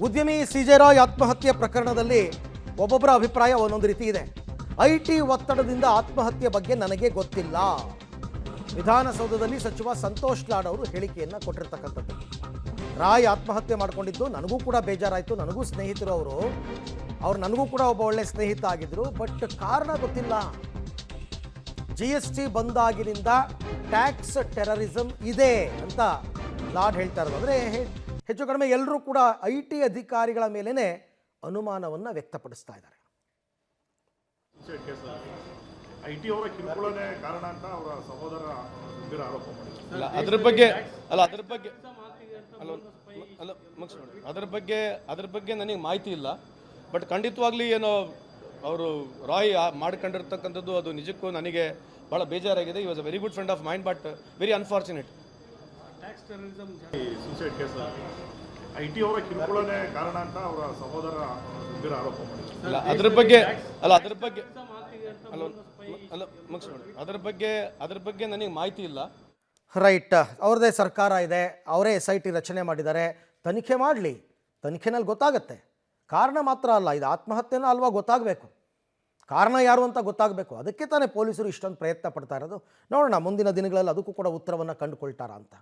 ಉದ್ಯಮಿ ಸಿಜೆ ರಾಯ್ ಆತ್ಮಹತ್ಯೆ ಪ್ರಕರಣದಲ್ಲಿ ಒಬ್ಬೊಬ್ಬರ ಅಭಿಪ್ರಾಯ ಒಂದೊಂದು ರೀತಿ ಇದೆ. ಐಟಿ ಒತ್ತಡದಿಂದ ಆತ್ಮಹತ್ಯೆ ಬಗ್ಗೆ ನನಗೆ ಗೊತ್ತಿಲ್ಲ. ವಿಧಾನಸೌಧದಲ್ಲಿ ಸಚಿವ ಸಂತೋಷ್ ಲಾಡ್ ಅವರು ಹೇಳಿಕೆಯನ್ನು ಕೊಟ್ಟಿರ್ತಕ್ಕಂಥದ್ದು. ರಾಯ್ ಆತ್ಮಹತ್ಯೆ ಮಾಡಿಕೊಂಡಿದ್ದು ನನಗೂ ಕೂಡ ಬೇಜಾರಾಯಿತು. ನನಗೂ ಸ್ನೇಹಿತರು ಅವ್ರು ನನಗೂ ಕೂಡ ಒಬ್ಬ ಒಳ್ಳೆ ಸ್ನೇಹಿತ ಆಗಿದ್ದರು. ಬಟ್ ಕಾರಣ ಗೊತ್ತಿಲ್ಲ. GST ಬಂದಾಗಿನಿಂದ ಟ್ಯಾಕ್ಸ್ ಟೆರರಿಸಮ್ ಇದೆ ಅಂತ ಲಾಡ್ ಹೇಳ್ತಾ ಇರೋದು. ಅಂದರೆ ಹೆಚ್ಚು ಕಡಿಮೆ ಎಲ್ಲರೂ ಕೂಡ IT ಅಧಿಕಾರಿಗಳ ಮೇಲೇ ಅನುಮಾನವನ್ನು ವ್ಯಕ್ತಪಡಿಸ್ತಾ ಇದ್ದಾರೆ. ಐಟಿ ಅವರ ಕಿರುಕುಳನೇ ಕಾರಣ ಅಂತ ಅವರ ಸಹೋದರ ಗಂಭೀರ ಆರೋಪ ಮಾಡಿದ್ದಾರೆ. ಅದ್ರ ಬಗ್ಗೆ ನನಗೆ ಮಾಹಿತಿ ಇಲ್ಲ. ಬಟ್ ಖಂಡಿತವಾಗ್ಲಿ ಏನೋ ಅವರು ರಾಯ್ ಮಾಡ್ಕೊಂಡಿರ್ತಕ್ಕಂಥದ್ದು ಅದು ನಿಜಕ್ಕೂ ನನಗೆ ಭಾಳ ಬೇಜಾರಾಗಿದೆ. ಈ was a very good friend of mind, but very unfortunate. Suicide ಕೇಸಲ್ಲಿ ಐಟಿ ಅವರ ಕಿರುಕುಳನೇ ಕಾರಣ ಅಂತ ಅವರ ಸಹೋದರ ಗಂಭೀರ ಆರೋಪ ಮಾಡಿದ್ದಾರೆ. ಅದ್ರ ಬಗ್ಗೆ ನನಗೆ ಮಾಹಿತಿ ಇಲ್ಲ. ರೈಟ್, ಅವ್ರದ್ದೇ ಸರ್ಕಾರ ಇದೆ, ಅವರೇ SIT ರಚನೆ ಮಾಡಿದ್ದಾರೆ. ತನಿಖೆ ಮಾಡಲಿ, ತನಿಖೆನಲ್ಲಿ ಗೊತ್ತಾಗುತ್ತೆ. ಕಾರಣ ಮಾತ್ರ ಅಲ್ಲ, ಇದು ಆತ್ಮಹತ್ಯೆನ ಅಲ್ವಾ ಗೊತ್ತಾಗಬೇಕು. ಕಾರಣ ಯಾರು ಅಂತ ಗೊತ್ತಾಗಬೇಕು. ಅದಕ್ಕೆ ತಾನೇ ಪೊಲೀಸರು ಇಷ್ಟೊಂದು ಪ್ರಯತ್ನ ಪಡ್ತಾ ಇರೋದು. ನೋಡೋಣ ಮುಂದಿನ ದಿನಗಳಲ್ಲಿ ಅದಕ್ಕೂ ಕೂಡ ಉತ್ತರವನ್ನು ಕಂಡುಕೊಳ್ತಾರಾ ಅಂತ.